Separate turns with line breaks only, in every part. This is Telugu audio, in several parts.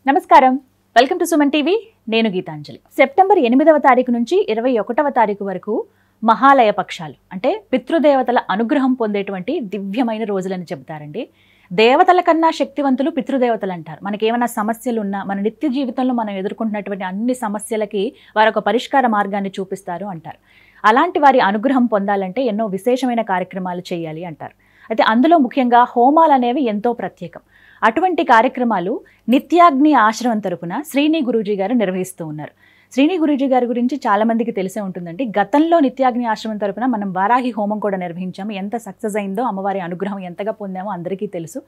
నమస్కారం, వెల్కమ్ టు సుమన్ టీవీ. నేను గీతాంజలి. సెప్టెంబర్ 8వ తారీఖు నుంచి 21వ తారీఖు వరకు మహాలయ పక్షాలు అంటే పితృదేవతల అనుగ్రహం పొందేటువంటి దివ్యమైన రోజులని చెబుతారండి. దేవతల కన్నా శక్తివంతులు పితృదేవతలు అంటారు. మనకేమైనా సమస్యలు ఉన్నా, మన నిత్య జీవితంలో మనం ఎదుర్కొంటున్నటువంటి అన్ని సమస్యలకి వారొక పరిష్కార మార్గాన్ని చూపిస్తారు అంటారు. అలాంటి వారి అనుగ్రహం పొందాలంటే ఎన్నో విశేషమైన కార్యక్రమాలు చేయాలి అంటారు. అయితే అందులో ముఖ్యంగా హోమాలు అనేవి ఎంతో ప్రత్యేకం. అటువంటి కార్యక్రమాలు నిత్యాగ్ని ఆశ్రమం తరపున శ్రీని గురూజీ గారు నిర్వహిస్తూ ఉన్నారు. శ్రీని గురూజీ గారి గురించి చాలా మందికి తెలిసే ఉంటుందండి. గతంలో నిత్యాగ్ని ఆశ్రమం తరపున మనం వారాహి హోమం కూడా నిర్వహించాము. ఎంత సక్సెస్ అయిందో, అమ్మవారి అనుగ్రహం ఎంతగా పొందామో అందరికీ తెలుసు.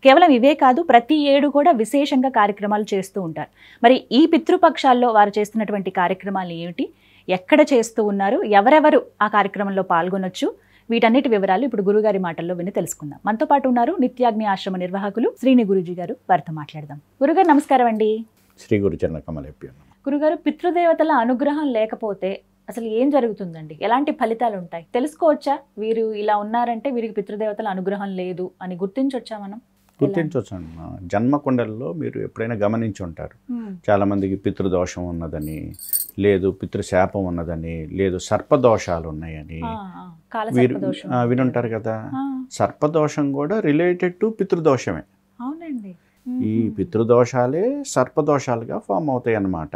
కేవలం ఇవే కాదు, ప్రతి ఏడు కూడా విశేషంగా కార్యక్రమాలు చేస్తూ ఉంటారు. మరి ఈ పితృపక్షాల్లో వారు చేస్తున్నటువంటి కార్యక్రమాలు ఏమిటి, ఎక్కడ చేస్తూ ఉన్నారు, ఎవరెవరు ఆ కార్యక్రమంలో పాల్గొనొచ్చు, వీటన్నిటి వివరాలు ఇప్పుడు గురుగారి మాటల్లో విని తెలుసుకుందాం. మనతో పాటు ఉన్నారు నిత్యాగ్ని ఆశ్రమ నిర్వాహకులు శ్రీని గురూజీ గారు. వారితో మాట్లాడదాం. గురుగారు నమస్కారం అండి.
శ్రీ గురుచరణ కమలేభ్యో.
గురుగారు, పితృదేవతల అనుగ్రహం లేకపోతే అసలు ఏం జరుగుతుందండి? ఎలాంటి ఫలితాలు ఉంటాయి? తెలుసుకోవచ్చా? వీరు ఇలా ఉన్నారంటే వీరికి పితృదేవతల అనుగ్రహం లేదు అని గుర్తించవచ్చా మనం?
గుర్తించవచ్చు. జన్మకుండల్లో మీరు ఎప్పుడైనా గమనించి ఉంటారు, చాలా మందికి పితృదోషం ఉన్నదని, లేదు పితృశాపం ఉన్నదని, లేదు సర్పదోషాలు ఉన్నాయని వీరు వినుంటారు కదా. సర్పదోషం కూడా రిలేటెడ్ టు పితృదోషమే.
అవునండి.
ఈ పితృదోషాలే సర్పదోషాలుగా ఫామ్ అవుతాయి అన్నమాట.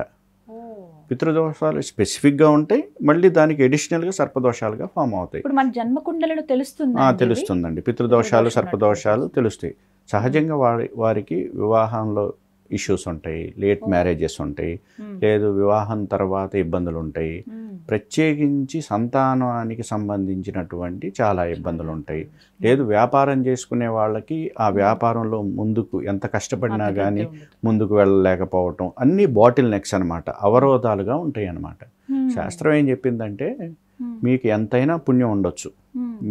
పితృదోషాలు స్పెసిఫిక్గా ఉంటాయి, మళ్ళీ దానికి అడిషనల్గా సర్పదోషాలుగా ఫామ్ అవుతాయి.
ఇప్పుడు మన జన్మకుండలను
తెలుస్తుందండి. పితృదోషాలు సర్పదోషాలు తెలుస్తాయి. సహజంగా వారికి వివాహంలో ఇష్యూస్ ఉంటాయి, లేట్ మ్యారేజెస్ ఉంటాయి, లేదు వివాహం తర్వాత ఇబ్బందులు ఉంటాయి, ప్రత్యేకించి సంతానానికి సంబంధించినటువంటి చాలా ఇబ్బందులు ఉంటాయి, లేదు వ్యాపారం చేసుకునే వాళ్ళకి ఆ వ్యాపారంలో ముందుకు ఎంత కష్టపడినా కానీ ముందుకు వెళ్ళలేకపోవటం, అన్నీ బాటిల్ నెక్స్ అనమాట, అవరోధాలుగా ఉంటాయి అన్నమాట. శాస్త్రం ఏం చెప్పిందంటే, మీకు ఎంతైనా పుణ్యం ఉండొచ్చు,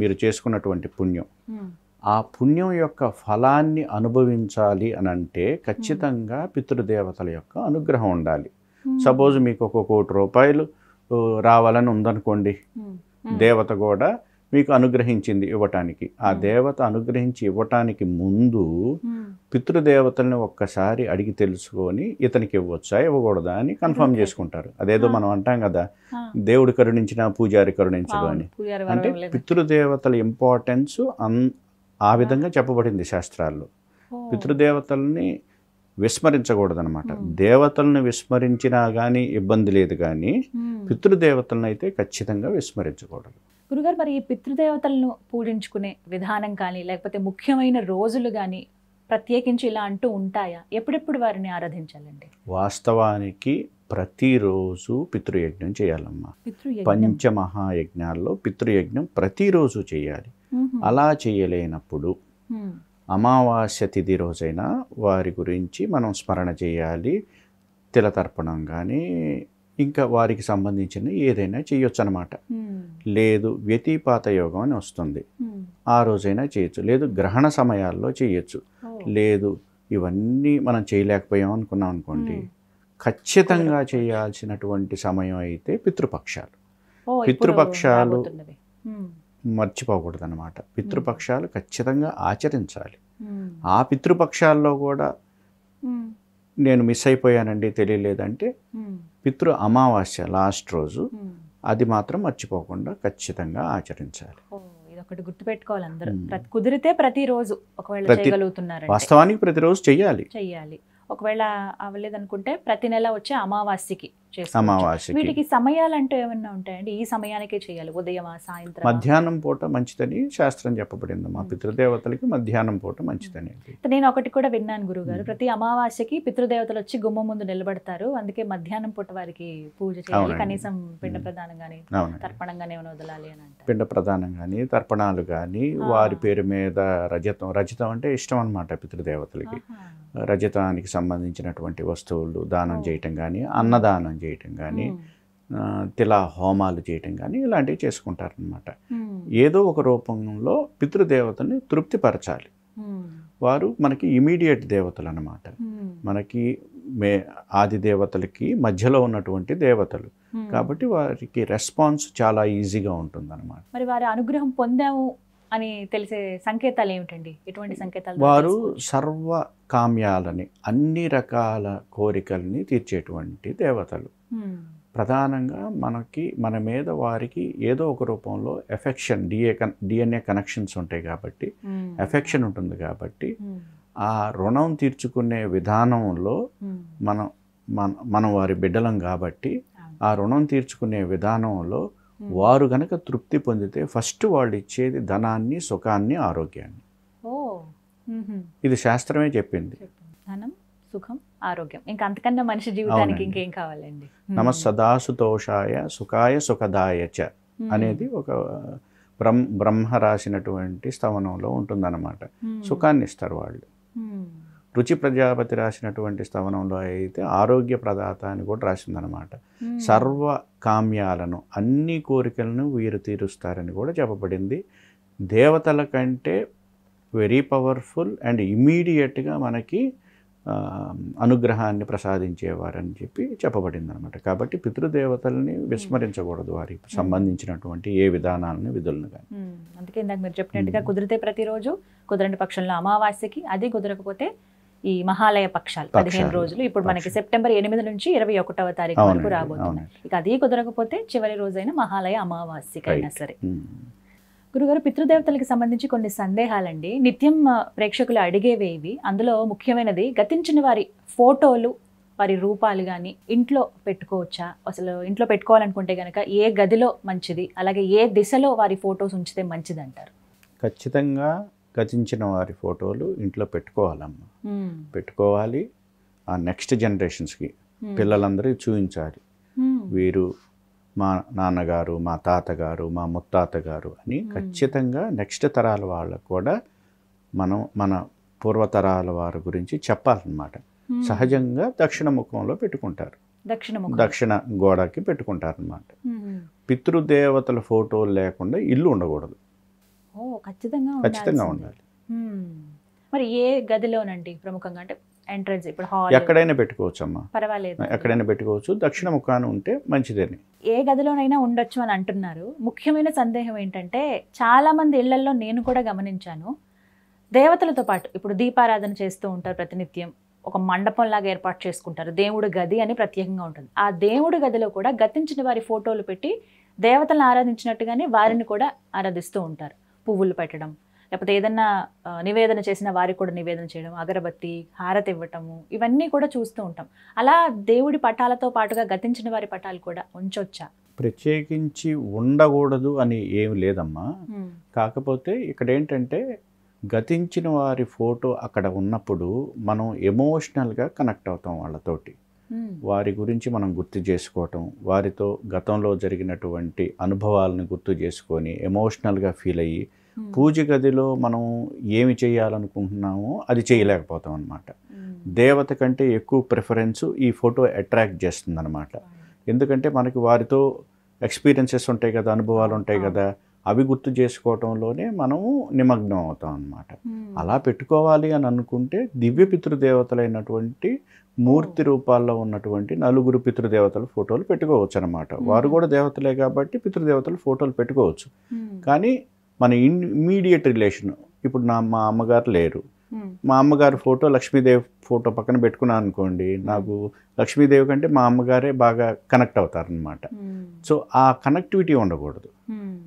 మీరు చేసుకున్నటువంటి పుణ్యం, ఆ పుణ్యం యొక్క ఫలాన్ని అనుభవించాలి అని అంటే ఖచ్చితంగా పితృదేవతల యొక్క అనుగ్రహం ఉండాలి. సపోజ్ మీకు 1 కోటి రూపాయలు రావాలని ఉందనుకోండి, దేవత కూడా మీకు అనుగ్రహించింది ఇవ్వటానికి. ఆ దేవత అనుగ్రహించి ఇవ్వటానికి ముందు పితృదేవతల్ని ఒక్కసారి అడిగి తెలుసుకొని ఇతనికి ఇవ్వచ్చా ఇవ్వకూడదా అని కన్ఫర్మ్ చేసుకుంటారు. అదేదో మనం అంటాం కదా, దేవుడు కరుణించిన పూజారి కరుణించడు అని. అంటే పితృదేవతల ఇంపార్టెన్స్ ఆ విధంగా చెప్పబడింది శాస్త్రాల్లో. పితృదేవతల్ని విస్మరించకూడదనమాట. దేవతలను విస్మరించినా కానీ ఇబ్బంది లేదు, కానీ పితృదేవతలను అయితే ఖచ్చితంగా విస్మరించకూడదు.
గురుగారు, మరి ఈ పితృదేవతలను పూజించుకునే విధానం కానీ, లేకపోతే ముఖ్యమైన రోజులు కానీ ప్రత్యేకించి ఇలా అంటూ ఉంటాయా? ఎప్పుడెప్పుడు వారిని ఆరాధించాలండి?
వాస్తవానికి ప్రతిరోజు పితృయజ్ఞం చేయాలమ్మా. పంచమహాయజ్ఞాల్లో పితృయజ్ఞం ప్రతిరోజు చేయాలి. అలా చేయలేనప్పుడు అమావాస్య తిథి రోజైనా వారి గురించి మనం స్మరణ చేయాలి. తిలతర్పణం కానీ ఇంకా వారికి సంబంధించిన ఏదైనా చేయొచ్చు అనమాట. లేదు వ్యతిపాత యోగం అని వస్తుంది, ఆ రోజైనా చేయొచ్చు. లేదు గ్రహణ సమయాల్లో చేయొచ్చు. లేదు ఇవన్నీ మనం చేయలేకపోయాం అనుకున్నాం అనుకోండి, ఖచ్చితంగా చేయాల్సినటువంటి సమయం అయితే పితృపక్షాలు. పితృపక్షాలు మర్చిపోకూడదు అనమాట. పితృపక్షాలు ఖచ్చితంగా ఆచరించాలి. ఆ పితృపక్షాల్లో కూడా నేను మిస్ అయిపోయానండి, తెలియలేదంటే పితృ అమావాస్య లాస్ట్ రోజు, అది మాత్రం మర్చిపోకుండా ఖచ్చితంగా ఆచరించాలి.
ఇదొకటి గుర్తుపెట్టుకోవాలి అందరూ. కుదిరితే ప్రతిరోజు ఒకవేళ చేయగలుగుతున్నారు,
వాస్తవానికి ప్రతిరోజు చెయ్యాలి.
ఒకవేళ అవ్వలేదనుకుంటే ప్రతి నెల వచ్చే అమావాస్యకి. వీటికి సమయాలు అంటూ ఏమన్నా ఉంటాయండి? ఈ సమయానికే చేయాలి, ఉదయమా సాయంత్రం?
మధ్యాహ్నం పూట మంచిదని శాస్త్రం చెప్పబడింది. మా పితృదేవతలకి మధ్యాహ్నం పూట మంచిదని.
నేను ఒకటి కూడా విన్నాను గురుగారు, ప్రతి అమావాస్యకి పితృదేవతలు వచ్చి గుమ్మ ముందు నిలబడతారు, అందుకే మధ్యాహ్నం పూట వారికి పూజ చేయాలి, కనీసం పిండ ప్రదానం కానీ తర్పణం కానీ ఏమైనా వదలాలి అని అంటారు.
పిండ ప్రదానం కానీ తర్పణాలు కానీ, వారి పేరు మీద రజతం అంటే ఇష్టం అనమాట పితృదేవతలకి. రజతానికి సంబంధించినటువంటి వస్తువులు దానం చేయటం కానీ, అన్నదానం చేయటం కానీ, తిలా హోమాలు చేయటం కానీ ఇలాంటివి చేసుకుంటారనమాట. ఏదో ఒక రూపంలో పితృదేవతని తృప్తిపరచాలి. వారు మనకి ఇమీడియట్ దేవతలు అన్నమాట. మనకి ఆది దేవతలకి మధ్యలో ఉన్నటువంటి దేవతలు కాబట్టి వారికి రెస్పాన్స్ చాలా ఈజీగా ఉంటుంది అన్నమాట.
మరి వారి అనుగ్రహం పొందాము అని తెలిసే సంకేతాలు ఏమిటండి? ఎటువంటి సంకేతాలు
వారు సర్వ కామ్యాలని, అన్ని రకాల కోరికల్ని తీర్చేటువంటి దేవతలు. ప్రధానంగా మన మీద వారికి ఏదో ఒక రూపంలో ఎఫెక్షన్, డిఎన్ఏ కనెక్షన్స్ ఉంటాయి కాబట్టి, ఎఫెక్షన్ ఉంటుంది కాబట్టి, ఆ రుణం తీర్చుకునే విధానంలో మనం వారి బిడ్డలం కాబట్టి, ఆ రుణం తీర్చుకునే విధానంలో వారు గనక తృప్తి పొందితే ఫస్ట్ వాళ్ళు ఇచ్చేది ధనాన్ని, సుఖాన్ని, ఆరోగ్యాన్ని. ఇది శాస్త్రమే చెప్పింది.
ధనం, సుఖం, ఆరోగ్యం, ఇంకా అంతకన్నా మనిషి జీవితానికి ఇంకేం కావాలండి?
సదాసుతోషాయ సుఖాయ సుఖదాయ చ అనేది ఒక బ్రహ్మ రాసినటువంటి స్తవనంలో ఉంటుందన్నమాట. సుఖాన్ని ఇస్తారు వాళ్ళు. రుచి ప్రజాపతి రాసినటువంటి స్తవనంలో అయితే ఆరోగ్య ప్రదాత అని కూడా రాసిందనమాట. సర్వ కామ్యాలను, అన్ని కోరికలను వీరు తీరుస్తారని కూడా చెప్పబడింది. దేవతల కంటే వెరీ పవర్ఫుల్ అండ్ ఇమీడియట్గా మనకి అనుగ్రహాన్ని ప్రసాదించేవారని చెప్పబడింది అనమాట. కాబట్టి పితృదేవతల్ని విస్మరించకూడదు, వారికి సంబంధించినటువంటి ఏ విధానాలను, విధులను కానీ.
అందుకే ఇందాక మీరు చెప్పినట్టుగా కుదిరితే ప్రతిరోజు, కుదరని పక్షంలో అమావాస్యకి, అది కుదరకపోతే ఈ మహాలయ పక్షాలు 15 రోజులు ఇప్పుడు మనకి సెప్టెంబర్ 8 నుంచి 21వ తారీఖు వరకు రాబోతున్నాయి. ఇక అది కుదరకపోతే చివరి రోజైన మహాలయ అమావాస్యకైనా సరే. గురుగారు, పితృదేవతలకు సంబంధించి కొన్ని సందేహాలండి. నిత్యం ప్రేక్షకులు అడిగేవి ఇవి. అందులో ముఖ్యమైనది, గతించిన వారి ఫోటోలు, వారి రూపాలు కానీ ఇంట్లో పెట్టుకోవచ్చా? అసలు ఇంట్లో పెట్టుకోవాలనుకుంటే కనుక ఏ గదిలో మంచిది, అలాగే ఏ దిశలో వారి ఫోటోస్ ఉంచితే మంచిది అంటారు?
ఖచ్చితంగా గతించిన వారి ఫోటోలు ఇంట్లో పెట్టుకోవాలమ్మా. పెట్టుకోవాలి. ఆ నెక్స్ట్ జనరేషన్స్కి, పిల్లలందరికీ చూపించాలి. వీరు మా నాన్నగారు, మా తాతగారు, మా ముత్తాతగారు అని ఖచ్చితంగా నెక్స్ట్ తరాల వాళ్ళకు కూడా మన పూర్వతరాల వారి గురించి చెప్పాలన్నమాట. సహజంగా దక్షిణ ముఖంలో పెట్టుకుంటారు, దక్షిణ గోడకి పెట్టుకుంటారు అన్నమాట. పితృదేవతల ఫోటోలు లేకుండా ఇల్లు ఉండకూడదు. ఖచ్చితంగా ఉండాలి.
మరి ఏ గదిలోనండి ప్రముఖంగా? అంటే ఎంట్రన్స్, ఇప్పుడు హాల్,
ఎక్కడైనా పెట్టుకోవచ్చు అమ్మా,
పర్వాలేదు,
ఎక్కడైనా పెట్టుకోవచ్చు. దక్షిణ ముఖాన ఉంటే మంచిదని.
ఏ గదిలోనైనా ఉండొచ్చు అని అంటున్నారు. ముఖ్యమైన సందేహం ఏంటంటే, చాలా మంది ఇళ్లలో నేను కూడా గమనించాను, దేవతలతో పాటు ఇప్పుడు దీపారాధన చేస్తూ ఉంటారు ప్రతినిత్యం. ఒక మండపంలాగా ఏర్పాటు చేసుకుంటారు, దేవుడు గది అని ప్రత్యేకంగా ఉంటుంది. ఆ దేవుడు గదిలో కూడా గతించిన వారి ఫోటోలు పెట్టి దేవతలను ఆరాధించినట్టుగానే వారిని కూడా ఆరాధిస్తూ ఉంటారు. పువ్వులు పెట్టడం, లేకపోతే ఏదన్నా నివేదన చేసిన వారికి కూడా నివేదన చేయడం, అగరబత్తి, హారతి ఇవ్వటము, ఇవన్నీ కూడా చూస్తూ ఉంటాం. అలా దేవుడి పటాలతో పాటుగా గతించిన వారి పటాలు కూడా ఉంచొచ్చా?
ప్రత్యేకించి ఉండకూడదు అని ఏమి లేదమ్మా. కాకపోతే ఇక్కడ ఏంటంటే, గతించిన వారి ఫోటో అక్కడ ఉన్నప్పుడు మనం ఎమోషనల్గా కనెక్ట్ అవుతాం వాళ్ళతోటి. వారి గురించి మనం గుర్తు చేసుకోవటం, వారితో గతంలో జరిగినటువంటి అనుభవాలను గుర్తు చేసుకొని ఎమోషనల్గా ఫీల్ అయ్యి, పూజ గదిలో మనం ఏమి చేయాలనుకుంటున్నామో అది చేయలేకపోతాం అన్నమాట. దేవత కంటే ఎక్కువ ప్రిఫరెన్స్ ఈ ఫోటో అట్రాక్ట్ చేస్తుంది అనమాట. ఎందుకంటే మనకి వారితో ఎక్స్పీరియన్సెస్ ఉంటాయి కదా, అనుభవాలు ఉంటాయి కదా, అవి గుర్తు చేసుకోవటంలోనే మనము నిమగ్నం అవుతాం అన్నమాట. అలా పెట్టుకోవాలి అని అనుకుంటే దివ్య పితృదేవతలైనటువంటి మూర్తి రూపాల్లో ఉన్నటువంటి 4 పితృదేవతల ఫోటోలు పెట్టుకోవచ్చు అనమాట. వారు కూడా దేవతలే కాబట్టి పితృదేవతల ఫోటోలు పెట్టుకోవచ్చు. కానీ మన ఇమ్మీడియట్ రిలేషన్, ఇప్పుడు మా అమ్మగారు లేరు, మా అమ్మగారి ఫోటో లక్ష్మీదేవి ఫోటో పక్కన పెట్టుకున్నాను అనుకోండి, నాకు లక్ష్మీదేవి కంటే మా అమ్మగారే బాగా కనెక్ట్ అవుతారనమాట. సో ఆ కనెక్టివిటీ ఉండకూడదు.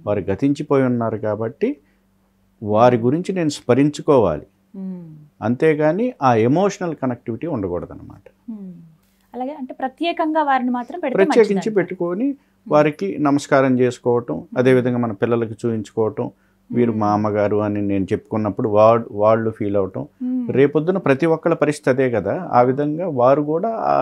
వారు గతించిపోయి ఉన్నారు కాబట్టి వారి గురించి నేను స్మరించుకోవాలి, అంతేగాని ఆ ఎమోషనల్ కనెక్టివిటీ ఉండకూడదు అనమాట.
అలాగే అంటే ప్రత్యేకంగా వారిని మాత్రం
ప్రత్యేకించి పెట్టుకొని వారికి నమస్కారం చేసుకోవటం, అదేవిధంగా మన పిల్లలకి చూపించుకోవటం, వీరు మా అమ్మగారు అని నేను చెప్పుకున్నప్పుడు వాళ్ళు ఫీల్ అవటం. రేపొద్దున ప్రతి ఒక్కళ్ళ పరిస్థితి అదే కదా, ఆ విధంగా వారు కూడా ఆ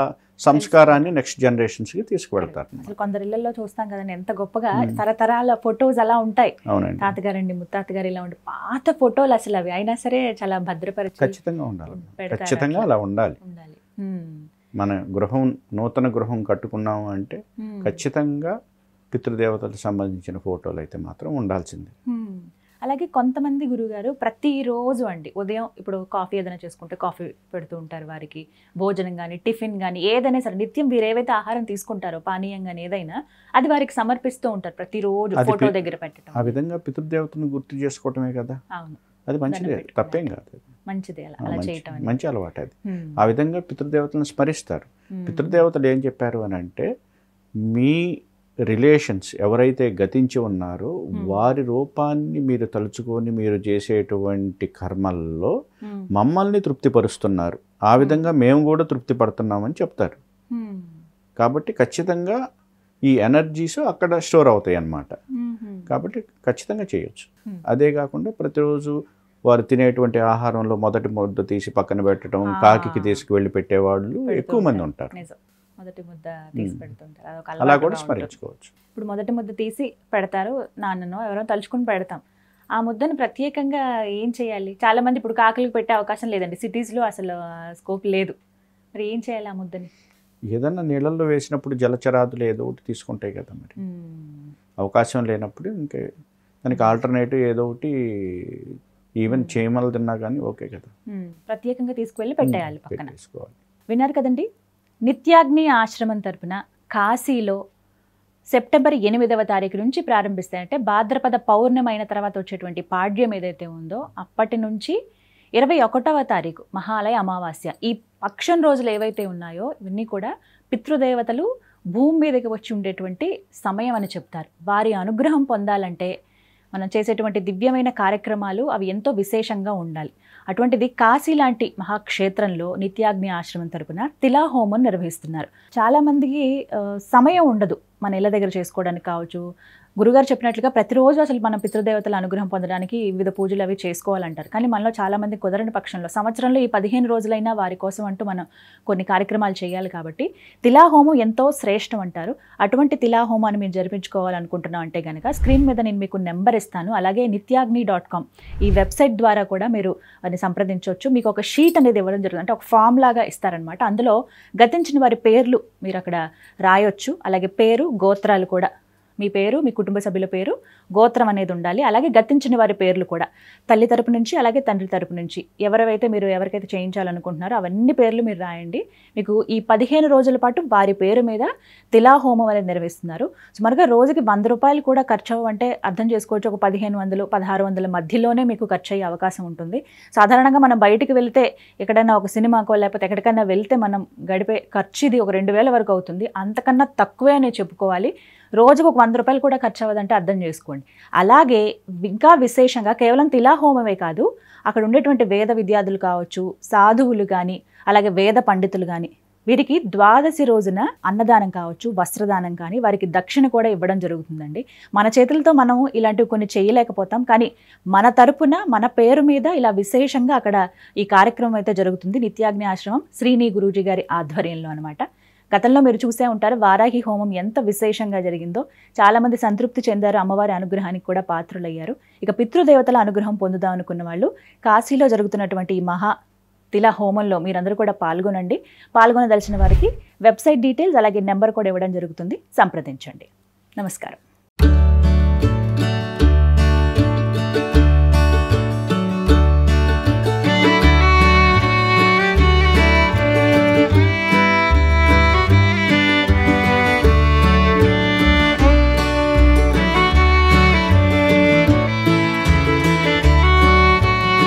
సంస్కారాన్ని నెక్స్ట్ జనరేషన్స్కి తీసుకువెళ్తారు.
కొందరు ఇళ్లలో చూస్తాం కదండి, ఎంత గొప్పగా తరతరాల ఫొటోస్ అలా ఉంటాయి.
అవునండి,
తాతగారండి, ముత్తాతగారు ఇలా ఉంటే పాత ఫోటోలు అసలు అవి అయినా సరే చాలా భద్రపరిచి
ఖచ్చితంగా ఉండాలి. ఖచ్చితంగా అలా ఉండాలి. మన నూతన గృహం కట్టుకున్నాము అంటే ఖచ్చితంగా పితృదేవతలకు సంబంధించిన ఫోటోలు అయితే మాత్రం ఉండాల్సిందే.
అలాగే కొంతమంది గురుగారు ప్రతిరోజు అండి ఉదయం ఇప్పుడు కాఫీ ఏదైనా చేసుకుంటే కాఫీ పెడుతూ ఉంటారు వారికి, భోజనం కానీ టిఫిన్ కానీ ఏదైనా సరే నిత్యం వీరు ఏవైతే ఆహారం తీసుకుంటారో పానీయం కానీ ఏదైనా అది వారికి సమర్పిస్తూ ఉంటారు ప్రతిరోజు ఫోటో దగ్గర పెట్టడం.
ఆ విధంగా పితృదేవతను గుర్తు చేసుకోవటమే కదా.
అవును,
అది మంచిదే, తప్పేం కాదు,
మంచిదే అలా చేయటం,
మంచి అలవాటు అది. ఆ విధంగా పితృదేవతలను స్మరిస్తారు. పితృదేవతలు ఏం చెప్పారు అని అంటే, మీ రిలేషన్స్ ఎవరైతే గతించి ఉన్నారో వారి రూపాన్ని మీరు తలుచుకొని మీరు చేసేటువంటి కర్మల్లో మమ్మల్ని తృప్తిపరుస్తున్నారు, ఆ విధంగా మేము కూడా తృప్తి పడుతున్నామని చెప్తారు. కాబట్టి ఖచ్చితంగా ఈ ఎనర్జీస్ అక్కడ స్టోర్ అవుతాయి అన్నమాట. కాబట్టి ఖచ్చితంగా చేయొచ్చు. అదే కాకుండా ప్రతిరోజు వారు తినేటువంటి ఆహారంలో మొదటి ముద్ద తీసి పక్కన పెట్టడం, కాకి తీసుకువెళ్ళి పెట్టేవాళ్ళు ఎక్కువ మంది ఉంటారు.
మొదటి ముద్ద తీసి పెడుతుంటారు,
అలా కూడా స్మరించుకోవచ్చు.
ఇప్పుడు మొదటి ముద్ద తీసి పెడతారు, నాన్ననో ఎవరో తలుచుకుని పెడతాం. ఆ ముద్దను ప్రత్యేకంగా ఏం చేయాలి? చాలా మంది ఇప్పుడు కాకులకు పెట్టే అవకాశం లేదండి, సిటీస్లో అసలు స్కోప్ లేదు. మరి ఏం చేయాలి ఆ ముద్దని?
ఏదన్నా నీళ్ళల్లో వేసినప్పుడు జలచరాదులు ఏదో ఒకటి తీసుకుంటాయి కదా, మరి అవకాశం లేనప్పుడు ఇంకే దానికి ఆల్టర్నేటివ్ ఏదో ఒకటి, ఈవెన్ చీమలు తిన్నా కానీ ఓకే కదా,
ప్రత్యేకంగా తీసుకువెళ్ళి పెట్టేయాలి పక్కన. విన్నారు కదండి, నిత్యాగ్ని ఆశ్రమం తరపున కాశీలో సెప్టెంబర్ 8వ తారీఖు నుంచి ప్రారంభిస్తాయంటే భాద్రపద పౌర్ణమి అయిన తర్వాత వచ్చేటువంటి పాడ్యం ఏదైతే ఉందో అప్పటి నుంచి 21వ తారీఖు మహాలయ అమావాస్య, ఈ పక్షం రోజులు ఏవైతే ఉన్నాయో ఇవన్నీ కూడా పితృదేవతలు భూమి మీదకి వచ్చి ఉండేటువంటి సమయం అని చెప్తారు. వారి అనుగ్రహం పొందాలంటే మనం చేసేటువంటి దివ్యమైన కార్యక్రమాలు అవి ఎంతో విశేషంగా ఉండాలి. అటువంటిది కాశీ లాంటి మహాక్షేత్రంలో నిత్యాగ్ని ఆశ్రమం తరపున తిలాహోమం నిర్వహిస్తున్నారు. చాలామందికి సమయం ఉండదు మన ఇళ్ళ దగ్గర చేసుకోవడానికి కావచ్చు. గురుగారు చెప్పినట్లుగా ప్రతిరోజు అసలు మన పితృదేవతల అనుగ్రహం పొందడానికి వివిధ పూజలు అవి చేసుకోవాలంటారు. కానీ మనలో చాలామంది కుదరని పక్షంలో సంవత్సరంలో ఈ 15 రోజులైనా వారి కోసం అంటూ మనం కొన్ని కార్యక్రమాలు చేయాలి. కాబట్టి తిలాహోమం ఎంతో శ్రేష్టం అంటారు. అటువంటి తిలాహోమాన్ని మీరు జరిపించుకోవాలనుకుంటున్నాం అంటే కనుక స్క్రీన్ మీద నేను మీకు నెంబర్ ఇస్తాను. అలాగే nityagni.com ఈ వెబ్సైట్ ద్వారా కూడా మీరు అది సంప్రదించవచ్చు. మీకు ఒక షీట్ అనేది ఇవ్వడం జరుగుతుంది, అంటే ఒక ఫామ్ లాగా ఇస్తారనమాట. అందులో గతించిన వారి పేర్లు మీరు అక్కడ రాయొచ్చు. అలాగే పేరు, గోత్రాలు కూడా, మీ పేరు, మీ కుటుంబ సభ్యుల పేరు, గోత్రం అనేది ఉండాలి. అలాగే గతించిన వారి పేర్లు కూడా తల్లి తరపు నుంచి అలాగే తండ్రి తరపు నుంచి ఎవరికైతే చేయించాలనుకుంటున్నారో అవన్నీ పేర్లు మీరు రాయండి. మీకు ఈ 15 రోజుల పాటు వారి పేరు మీద తిలాహోమం అనేది నిర్వహిస్తున్నారు. సుమారుగా రోజుకి 100 రూపాయలు కూడా ఖర్చు అవ్వంటే అర్థం చేసుకోవచ్చు. ఒక 1500, 1600 మధ్యలోనే మీకు ఖర్చు అయ్యే అవకాశం ఉంటుంది. సాధారణంగా మనం బయటికి వెళ్తే ఎక్కడైనా ఒక సినిమాకో లేకపోతే ఎక్కడికైనా వెళ్తే మనం గడిపే ఖర్చు ఇది ఒక 2000 వరకు అవుతుంది. అంతకన్నా తక్కువే అని చెప్పుకోవాలి. రోజుకు ఒక 100 రూపాయలు కూడా ఖర్చు అవ్వదంటే అర్థం చేసుకోండి. అలాగే ఇంకా విశేషంగా కేవలం తిలాహోమమే కాదు, అక్కడ ఉండేటువంటి వేద విద్యార్థులు కావచ్చు, సాధువులు కానీ అలాగే వేద పండితులు కానీ వీరికి ద్వాదశి రోజున అన్నదానం కావచ్చు, వస్త్రదానం కానీ వారికి దక్షిణ కూడా ఇవ్వడం జరుగుతుందండి. మన చేతులతో మనం ఇలాంటివి కొన్ని చేయలేకపోతాం, కానీ మన తరపున మన పేరు మీద ఇలా విశేషంగా అక్కడ ఈ కార్యక్రమం అయితే జరుగుతుంది. నిత్యాగ్ని ఆశ్రమం శ్రీని గురూజీ గారి ఆధ్వర్యంలో అనమాట. గతంలో మీరు చూసే ఉంటారు వారాహి హోమం ఎంత విశేషంగా జరిగిందో. చాలామంది సంతృప్తి చెందారు, అమ్మవారి అనుగ్రహానికి కూడా పాత్రులయ్యారు. ఇక పితృదేవతల అనుగ్రహం పొందుదాం అనుకున్న వాళ్ళు కాశీలో జరుగుతున్నటువంటి ఈ మహా తిలా హోమంలో మీరందరూ కూడా పాల్గొనండి. పాల్గొనదలిచిన వారికి వెబ్సైట్ డీటెయిల్స్ అలాగే నెంబర్ కూడా ఇవ్వడం జరుగుతుంది, సంప్రదించండి. నమస్కారం.